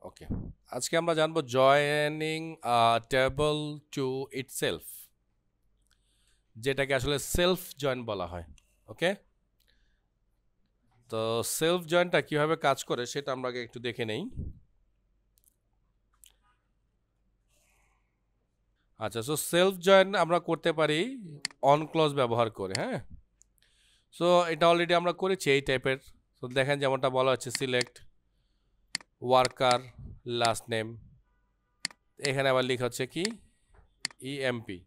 ওকে, আজকে আমরা জানবো জয়েনিং টেবল টু ইটসেলফ, যেটাকে আসলে সেলফ জয়েন বলা হয়। ওকে, তো সেলফ জয়েনটা কিভাবে কাজ করে সেটা আমরা আগে একটু দেখে নেই। আচ্ছা, সো সেলফ জয়েন আমরা করতে পারি অন ক্লজ ব্যবহার করে। হ্যাঁ, সো এটা অলরেডি আমরা করেছি এই টাইপের। তো দেখেন যেমনটা বলা হচ্ছে, সিলেক্ট ওয়ার্কার লাস্ট নেম, এখানে আবার লেখা হচ্ছে কি ইএমপি,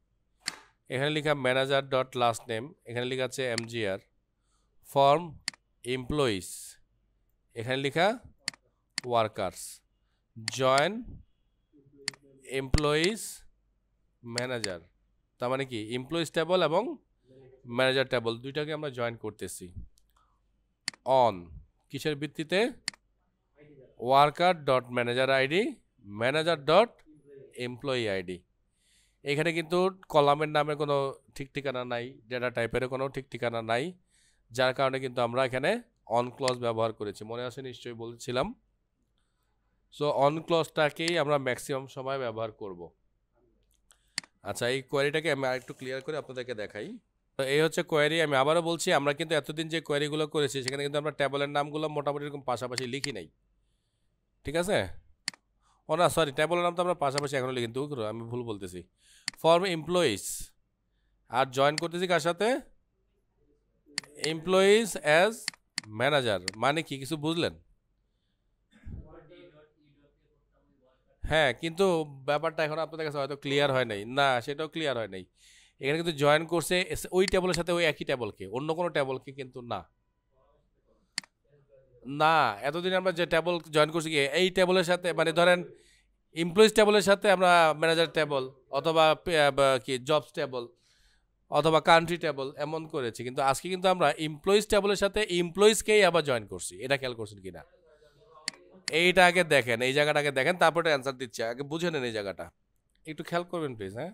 এখানে লেখা ম্যানেজার ডট লাস্ট নেম, এখানে লেখা আছে এমজিআর, ফর্ম এমপ্লয়িজ, এখানে লেখা ওয়ার্কার্স, জয়েন এমপ্লয়িজ ম্যানেজার। তার মানে কি এমপ্লয়িজ টেবল এবং ম্যানেজার টেবল দুইটাকে আমরা জয়েন করতেছি অন কিসের ভিত্তিতে? Worker dot manager ID, manager dot employee ID. এখানে কিন্তু কলামের নামে কোনো ঠিক ঠিকানা নাই, ডেটা টাইপের কোনো ঠিক ঠিকানা নাই, যার কারণে কিন্তু আমরা এখানে অন ক্লজ ব্যবহার করেছি। মনে আছে নিশ্চয়ই বলছিলাম। সো অন ক্লজটাকেই আমরা ম্যাক্সিমাম সময় ব্যবহার করব। আচ্ছা, এই কোয়ারিটাকে আমি আরেকটু ক্লিয়ার করে আপনাদেরকে দেখাই। তো এই হচ্ছে কোয়ারি। আমি আবারও বলছি, আমরা কিন্তু এতদিন যে কোয়ারিগুলো করেছি সেখানে কিন্তু আমরা টেবলের নামগুলো মোটামুটি এরকম পাশাপাশি লিখি নাই, ঠিক আছে? ও না, সরি, টেবলের নাম তো আমরা পাশাপাশি এখনো লিখি, কিন্তু আমি ভুল বলতেছি। ফর্ম এমপ্লয়িজ, আর জয়েন করতেছি কার সাথে? Employees as manager. মানে কি, কিছু বুঝলেন? হ্যাঁ, কিন্তু ব্যাপারটা এখন আপনাদের কাছে হয়তো ক্লিয়ার হয় নাই। না, সেটাও ক্লিয়ার হয় নাই। এখানে কিন্তু জয়েন করছে ওই টেবলের সাথে, ওই একই টেবলকে, অন্য কোনো টেবলকে কিন্তু না। না, এতদিন আমরা যে টেবল জয়েন করছি কি এই টেবলের সাথে, মানে ধরেন এমপ্লয়িজ টেবলের সাথে আমরা ম্যানেজার টেবল অথবা কি জবস টেবল অথবা কান্ট্রি টেবল এমন করেছি, কিন্তু আজকে কিন্তু আমরা এমপ্লয়িজ টেবলের সাথে এমপ্লয়িজকেই আবার জয়েন করছি। এটা খেয়াল করছেন কিনা? এইটা আগে দেখেন, এই জায়গাটাকে দেখেন, তারপরে অ্যান্সার দিচ্ছে। আগে বুঝে নেন এই জায়গাটা, একটু খেয়াল করবেন প্লিজ। হ্যাঁ,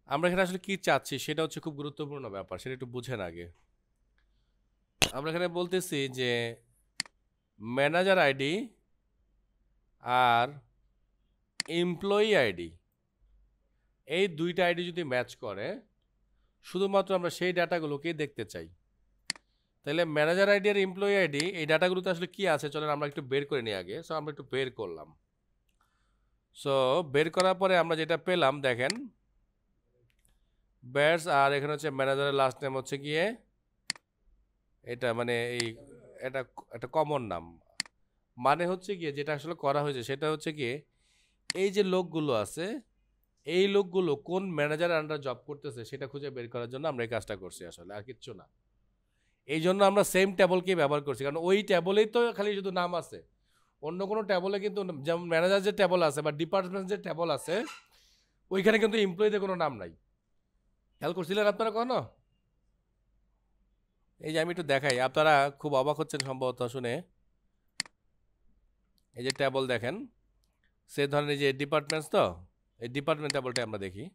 আমরা এখানে আসলে কি চাচ্ছি সেটা হচ্ছে খুব গুরুত্বপূর্ণ ব্যাপার, সেটা একটু বুঝেন আগে। আমরা এখানে বলতেছি যে ম্যানেজার আইডি আর এমপ্লয়ি আইডি, এই দুইটা আইডি যদি ম্যাচ করে, শুধুমাত্র আমরা সেই ডাটাগুলোকেই দেখতে চাই। তাহলে ম্যানেজার আইডি আর এমপ্লয়ি আইডি, এই ডাটাগুলোতে আসলে কি আছে চলেন আমরা একটু বের করে নিই আগে। সো আমরা একটু বের করলাম। সো বের করার পরে আমরা যেটা পেলাম দেখেন, ব্যাটস, আর এখানে হচ্ছে ম্যানেজারের লাস্ট নেম হচ্ছে গিয়ে এটা, মানে এই এটা একটা কমন নাম। মানে হচ্ছে গিয়ে যেটা আসলে করা হয়েছে সেটা হচ্ছে গিয়ে এই যে লোকগুলো আছে, এই লোকগুলো কোন ম্যানেজারের আন্ডার জব করতেছে সেটা খুঁজে বের করার জন্য আমরা এই কাজটা করছি, আসলে আর কিচ্ছু না। এই জন্য আমরা সেম ট্যাবলকেই ব্যবহার করছি, কারণ ওই ট্যাবলেই তো খালি শুধু নাম আছে। অন্য কোনো ট্যাবলে কিন্তু, যেমন ম্যানেজার যে ট্যাবল আছে বা ডিপার্টমেন্ট যে ট্যাবল আছে, ওইখানে কিন্তু এমপ্লয়ীদের কোনো নাম নাই। খেয়াল করছিলেন আপনারা কখনো? এই যে আমি একটু দেখাই, আপনারা খুব অবাক হচ্ছেন সম্ভবত শুনে। এই যে ট্যাবল দেখেন, সে ধরনের যে ডিপার্টমেন্টস, তো এই ডিপার্টমেন্ট ট্যাবলটা আমরা দেখি।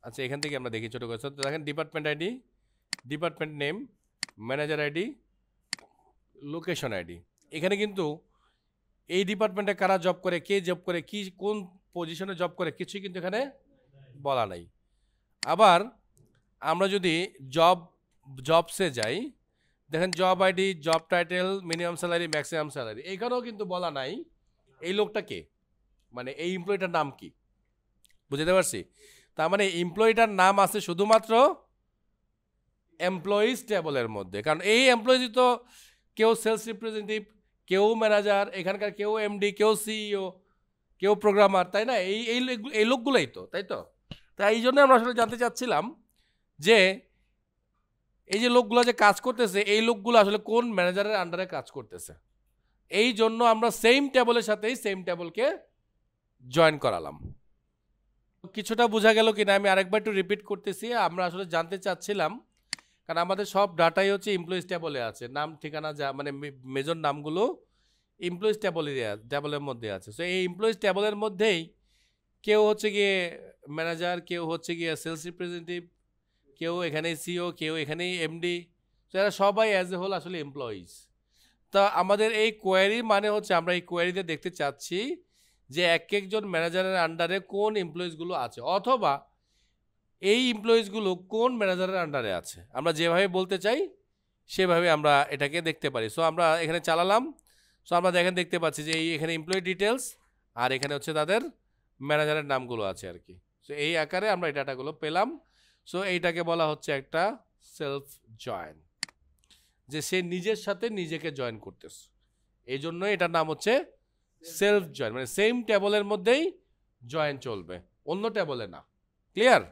আচ্ছা, এখান থেকে আমরা দেখি ছোটো করে। তো দেখেন department ID, department name, manager ID, location ID. এখানে কিন্তু এই ডিপার্টমেন্টে কারা জব করে, কে জব করে, কি কোন পজিশনে জব করে, কিছুই কিন্তু এখানে বলা নাই। আবার আমরা যদি জবসে যাই, দেখেন job ID, job title, minimum salary, maximum salary, এইখানেও কিন্তু বলা নাই এই লোকটা কে, মানে এই এমপ্লয়িটার নাম কি। বুঝতে পারছি? তার মানে এমপ্লয়িটার নাম আছে শুধুমাত্র এমপ্লয়িজ টেবলের মধ্যে, কারণ এই এমপ্লয়িজ তো কেউ সেলস রিপ্রেজেন্টেটিভ, কেউ ম্যানেজার, এখানকার কেউ এমডি, কেউ সিইও, কেউ প্রোগ্রামার, তাই না? এই লোকগুলোই তো, তাই তো? তাই এই জন্য আমরা আসলে জানতে চাচ্ছিলাম যে এই যে লোকগুলো যে কাজ করতেছে, এই লোকগুলো আসলে কোন ম্যানেজারের আন্ডারে কাজ করতেছে। এই জন্য আমরা সেম টেবলের সাথেই সেম টেবলকে জয়েন করালাম। কিছুটা বোঝা গেল কিনা আমি আরেকবার একটু রিপিট করতেছি। আমরা আসলে জানতে চাচ্ছিলাম, কারণ আমাদের সব ডাটাই হচ্ছে এমপ্লয়িজ টেবলে আছে, নাম ঠিকানা যা মানে মেজর নামগুলো এমপ্লয়িজ টেবলের মধ্যে আছে। সো এই এমপ্লয়িজ টেবলের মধ্যেই কেউ হচ্ছে গিয়ে ম্যানেজার, কেউ হচ্ছে গিয়ে সেলস রিপ্রেজেন্টেটিভ, কেউ এখানে সিও, কেউ এখানেই এমডি। তো এরা সবাই অ্যাজ এ হোল আসলে এমপ্লয়িজ। তো তা আমাদের এই কোয়েরি মানে হচ্ছে আমরা এই কোয়েরিতে দেখতে চাচ্ছি যে এক একজন ম্যানেজারের আন্ডারে কোন এমপ্লয়িজগুলো আছে, অথবা এই এমপ্লয়িজগুলো কোন ম্যানেজারের আন্ডারে আছে। আমরা যেভাবে বলতে চাই সেভাবে আমরা এটাকে দেখতে পারি। সো আমরা এখানে চালালাম। সো আমরা দেখতে পাচ্ছি যে এই এখানে এমপ্লয়ি ডিটেলস আর এখানে হচ্ছে তাদের ম্যানেজারের নামগুলো আছে আর কি। সো এই আকারে আমরা এই ডাটাগুলো পেলাম। সো এইটাকে বলা হচ্ছে একটা সেলফ জয়েন, যে সে নিজের সাথে নিজেকে জয়েন করতেছে। এই জন্য এটার নাম হচ্ছে সেলফ জয়েন, মানে সেম টেবলের মধ্যেই জয়েন চলবে, অন্য টেবলে না। ক্লিয়ার?